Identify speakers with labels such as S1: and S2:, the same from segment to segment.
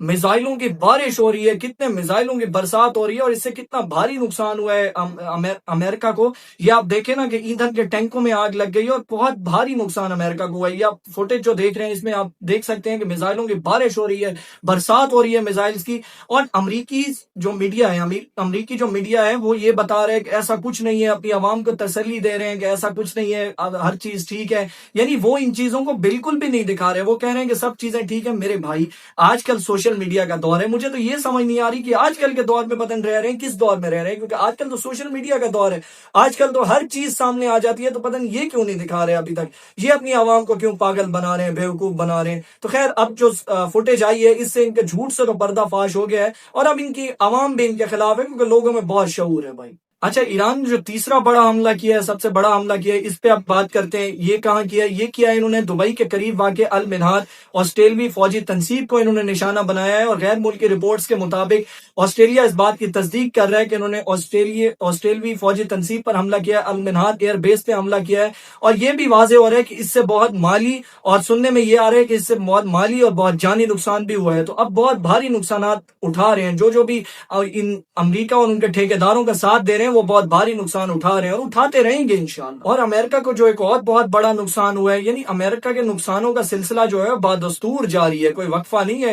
S1: میزائلوں کی بارش ہو رہی ہے، کتنے میزائلوں کی برسات ہو رہی ہے، اور اس سے کتنا بھاری نقصان ہوا ہے امریکہ کو۔ یہ آپ دیکھیں نا کہ ایندھن کے ٹینکوں میں آگ لگ گئی اور بہت بھاری نقصان امریکہ کو ہوا ہے۔ یہ آپ فوٹیج جو دیکھ رہے ہیں اس میں آپ دیکھ سکتے ہیں کہ میزائلوں کی بارش ہو رہی ہے، برسات ہو رہی ہے میزائلز کی، اور امریکی جو میڈیا ہے وہ یہ بتا رہے ہیں کہ ایسا کچھ نہیں ہے، اپنی عوام کو تسلی دے رہے ہیں کہ ایسا کچھ نہیں ہے، ہر چیز ٹھیک ہے، یعنی وہ ان چیزوں کو بالکل بھی نہیں دکھا رہے، وہ کہہ رہے ہیں کہ سب چیزیں ٹھیک ہیں۔ میرے بھائی، آج کل سوشل میڈیا کا دور ہے، مجھے تو یہ سمجھ نہیں آ رہی کہ آج کل کے دور میں پتہ نہیں رہ رہے ہیں کس دور میں رہ رہے ہیں، کیونکہ آج کل تو سوشل میڈیا کا دور ہے، آج کل تو ہر چیز سامنے آ جاتی ہے، تو پتہ نہیں یہ کیوں نہیں دکھا رہے ابھی تک، یہ اپنی عوام کو کیوں پاگل بنا رہے ہیں، بیوقوف بنا رہے ہیں۔ تو خیر، اب جو فوٹیج آئی ہے اس سے ان کے جھوٹ سے تو پردہ فاش ہو گیا ہے، اور اب ان کی عوام بھی ان کے خلاف ہے، کیونکہ لوگوں میں بہت شعور ہے بھائی۔ اچھا، ایران نے جو تیسرا بڑا حملہ کیا ہے، سب سے بڑا حملہ کیا ہے، اس پہ اب بات کرتے ہیں۔ یہ کہاں کیا ہے؟ یہ کیا ہے انہوں نے دبئی کے قریب واقع المنہار آسٹریلوی فوجی تنصیب کو انہوں نے نشانہ بنایا ہے، اور غیر ملکی رپورٹس کے مطابق آسٹریلیا اس بات کی تصدیق کر رہا ہے کہ انہوں نے آسٹریلوی فوجی تنصیب پر حملہ کیا ہے، المنہار ایئر بیس پہ حملہ کیا ہے، اور یہ بھی واضح ہو رہا ہے کہ اس سے بہت مالی، اور سننے میں یہ آ رہا ہے کہ اس سے بہت مالی اور بہت جانی نقصان بھی ہوا ہے۔ تو اب بہت بھاری نقصانات اٹھا رہے ہیں جو بھی ان امریکہ اور ان کے ٹھیکیداروں کا ساتھ دے رہے ہیں، وہ بہت بھاری نقصان اٹھا رہے ہیں اور اٹھاتے رہیں گے انشاءاللہ۔ اور امریکہ کو جو ایک اور بہت بڑا نقصان ہوا ہے، یعنی امریکہ کے نقصانوں کا سلسلہ جو ہے بادستور جاری ہے، کوئی وقفہ نہیں ہے۔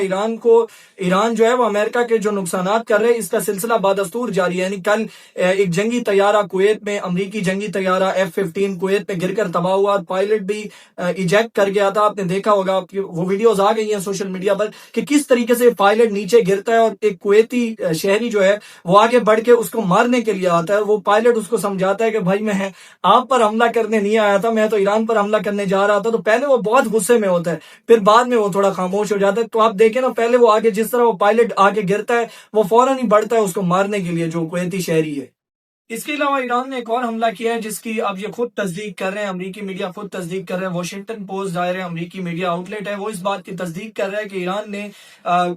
S1: ایران جو ہے وہ امریکہ کے جو نقصانات کر رہے ہیں، اس کا سلسلہ بادستور جاری ہے۔ یعنی کل ایک جنگی طیارہ کویت میں، امریکی جنگی طیارہ F-15 کویت میں گر کر تباہ ہوا، پائلٹ بھی ایجیکٹ کر گیا تھا۔ آپ نے دیکھا ہوگا، وہ ویڈیوز آ گئی ہیں سوشل میڈیا پر کہ کس طریقے سے پائلٹ نیچے گرتا ہے، اور ایک کویتی شہری جو ہے وہ آگے بڑھ کے اس کو مارنے کے لیے آتا ہے، وہ پائلٹ اس کو سمجھاتا ہے کہ بھائی میں آپ پر حملہ کرنے نہیں آیا تھا، میں تو ایران پر حملہ کرنے جا رہا تھا۔ تو پہلے وہ بہت غصے میں ہوتا ہے، پھر بعد میں وہ تھوڑا خاموش ہو جاتا ہے۔ تو آپ دیکھیں نا، پہلے وہ آگے جس طرح وہ پائلٹ آگے گرتا ہے، وہ فوراً ہی بڑھتا ہے اس کو مارنے کے لیے، جو کویتی شہری ہے۔ اس کے علاوہ ایران نے ایک اور حملہ کیا ہے جس کی اب یہ خود تصدیق کر رہے ہیں، امریکی میڈیا خود تصدیق کر رہے ہیں۔ واشنگٹن پوسٹ ظاہر ہے امریکی میڈیا آؤٹ لیٹ ہے، وہ اس بات کی تصدیق کر رہا ہے کہ ایران نے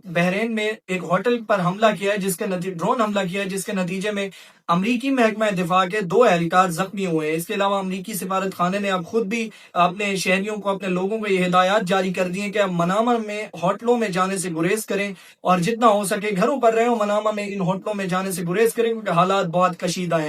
S1: بحرین میں ایک ہوٹل پر حملہ کیا ہے، جس کے ڈرون حملہ کیا ہے، جس کے نتیجے میں امریکی محکمہ دفاع کے 2 اہلکار زخمی ہوئے ہیں۔ اس کے علاوہ امریکی سفارت خانے نے اب خود بھی اپنے شہریوں کو، اپنے لوگوں کو یہ ہدایات جاری کر دی ہیں کہ اب منامہ میں ہوٹلوں میں جانے سے گریز کریں، اور جتنا ہو سکے گھروں پر رہیں، منامہ میں ان ہوٹلوں میں جانے سے گریز کریں، کیونکہ حالات بہت کشیدہ ہیں۔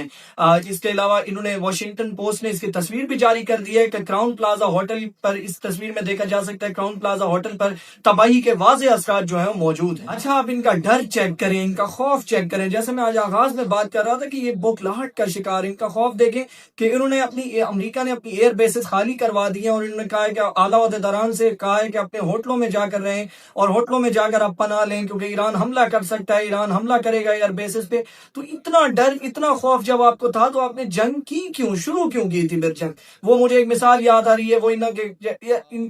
S1: اس کے علاوہ انہوں نے، واشنگٹن پوسٹ نے اس کی تصویر بھی جاری کر دی ہے کہ کراؤن پلازا ہوٹل پر، اس تصویر میں دیکھا جا سکتا ہے کراؤن پلازا ہوٹل پر تباہی کے واضح اثرات جو ہیں وہ موجود ہیں۔ اچھا، آپ ان کا ڈر چیک کریں، ان کا خوف چیک کریں۔ جیسے میں آج آغاز میں بات کر رہا تھا کہ یہ بوکھلاہٹ کا شکار، ان کا خوف دیکھیں کہ انہوں نے امریکہ نے اپنی ایئر بیسز خالی کروا دی ہیں، اور انہوں نے کہا ہے کہ اعلیٰ عہدیداران سے کہا ہے کہ اپنے ہوٹلوں میں جا کر رہیں، اور ہوٹلوں میں جا کر آپ پناہ لیں، کیونکہ ایران حملہ کر سکتا ہے، ایران حملہ کرے گا ایئر بیسز پہ۔ تو اتنا ڈر، اتنا خوف جب آپ کو تھا، تو آپ نے جنگ شروع کیوں کی تھی؟ پھر جنگ، وہ مجھے ایک مثال یاد آ رہی ہے، وہ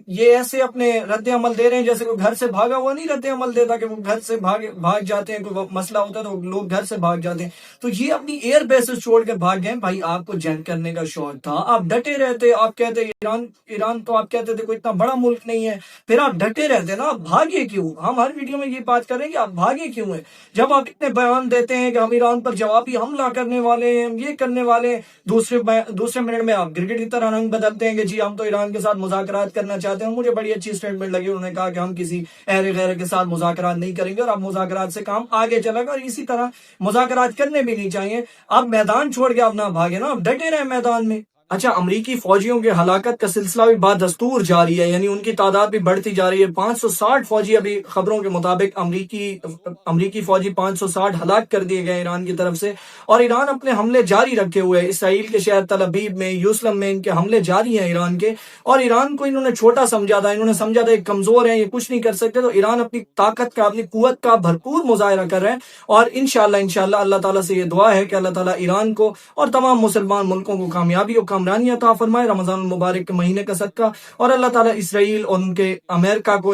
S1: یہ ایسے اپنے رد عمل دے رہے ہیں جیسے کوئی گھر سے بھاگا ہوا نہیں رد عمل دیتا، کہ وہ گھر سے بھاگ جاتے ہیں، کوئی مسئلہ ہوتا ہے تو لوگ گھر سے بھاگ جاتے ہیں۔ تو یہ اپنی ایئر بیسز چھوڑ کے بھاگ گئے۔ بھائی، آپ کو جنگ کرنے کا شوق تھا، آپ ڈٹے رہتے، آپ کہتے ایران تو آپ کہتے تھے کوئی اتنا بڑا ملک نہیں ہے، پھر آپ ڈٹے رہتے نا، آپ بھاگے کیوں؟ ہم ہر ویڈیو میں یہ بات کر رہے ہیں کہ آپ بھاگے کیوں ہیں؟ جب آپ اتنے بیان دیتے ہیں کہ ہم ایران پر جوابی حملہ کرنے والے ہیں، ہم یہ کرنے والے ہیں، دوسرے منٹ میں آپ کرکٹ کی طرح رنگ بدلتے ہیں کہ جی ہم تو ایران کے ساتھ مذاکرات کرنا چاہتے ہیں۔ مجھے بڑی اچھی سٹیٹمنٹ لگی، انہوں نے کہا کہ ہم کسی اہل غیر کے ساتھ مذاکرات نہیں کریں گے، اور اب مذاکرات سے کام آگے چلے گا، اور اسی طرح مذاکرات کرنے بھی نہیں چاہیے۔ آپ میدان چھوڑ کے آپ نہ بھاگے نا، آپ ڈٹے رہے میدان میں۔ اچھا، امریکی فوجیوں کے ہلاکت کا سلسلہ بھی بادستور جاری ہے، یعنی ان کی تعداد بھی بڑھتی جا رہی ہے۔ 560 فوجی، ابھی خبروں کے مطابق امریکی فوجی 560 ہلاک کر دیے گئے ایران کی طرف سے، اور ایران اپنے حملے جاری رکھے ہوئے ہیں۔ اسرائیل کے شہر تل ابیب میں، یروشلم میں ان کے حملے جاری ہیں ایران کے، اور ایران کو انہوں نے چھوٹا سمجھا تھا، انہوں نے سمجھا تھا یہ کمزور ہیں، یہ کچھ نہیں کر سکتے۔ تو ایران اپنی طاقت کا، اپنی قوت کا بھرپور مظاہرہ کر رہے ہیں، اور انشاءاللہ اللہ تعالیٰ سے یہ دعا ہے کہ اللہ تعالیٰ ایران کو اور تمام مسلمان ملکوں کو کامیابی کامرانی عطا فرمائے رمضان المبارک کے مہینے کا صدقہ، اور اللہ تعالیٰ اسرائیل اور ان کے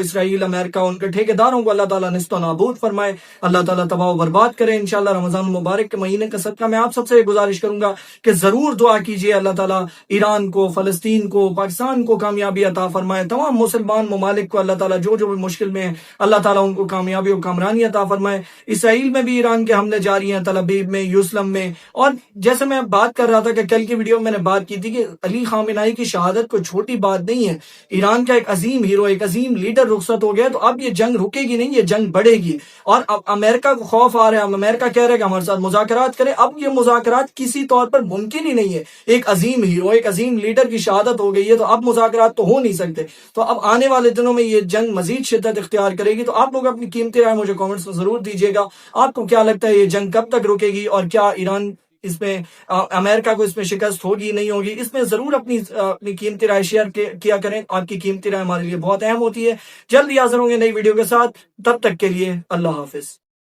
S1: اسرائیل امریکہ ان کے ٹھیکیداروں کو اللہ تعالیٰ نست و نابود فرمائے، اللہ تعالیٰ تباہ و برباد کرے انشاءاللہ رمضان المبارک کے مہینے کا صدقہ۔ میں آپ سب سے گزارش کروں گا کہ ضرور دعا کیجیے اللہ تعالیٰ ایران کو، فلسطین کو، پاکستان کو کامیابی عطا فرمائے، تمام مسلمان ممالک کو اللہ تعالیٰ جو بھی مشکل میں ہیں اللہ تعالیٰ ان کو کامیابی و کامرانی عطا فرمائے۔ اسرائیل میں بھی ایران کے حملے جاری ہیں، تل ابیب میں، یروشلم میں، اور جیسے میں بات کر رہا تھا کہ کل کی ویڈیو میں نے بات کی تھی کہ علی خامنہئی کی شہادت کوئی چھوٹی بات نہیں ہے، ایران کا ایک عظیم ہیرو، ایک عظیم لیڈر رخصت ہو گیا، تو اب یہ جنگ رکے گی نہیں، یہ جنگ بڑھے گی، اور اب امریکہ کو خوف آ رہا ہے، امریکہ کہہ رہا ہے کہ ہمارے ساتھ مذاکرات کریں، اب یہ مذاکرات کسی طور پر ممکن ہی نہیں ہے، ایک عظیم ہیرو، ایک عظیم لیڈر کی شہادت ہو گئی ہے، تو اب مذاکرات تو ہو نہیں سکتے، تو اب آنے والے دنوں میں یہ جنگ مزید شدت اختیار کرے گی۔ تو آپ لوگ اپنی قیمتی رائے مجھے کامنٹس میں ضرور دیجیے گا، آپ کو کیا لگتا ہے یہ جنگ کب تک رکے گی، اور کیا ایران اس میں امریکہ کو اس میں شکست ہوگی نہیں ہوگی؟ اس میں ضرور اپنی قیمتی رائے شیئر کیا کریں، آپ کی قیمتی رائے ہمارے لیے بہت اہم ہوتی ہے۔ جلدی حاضر ہوں گے نئی ویڈیو کے ساتھ، تب تک کے لیے اللہ حافظ۔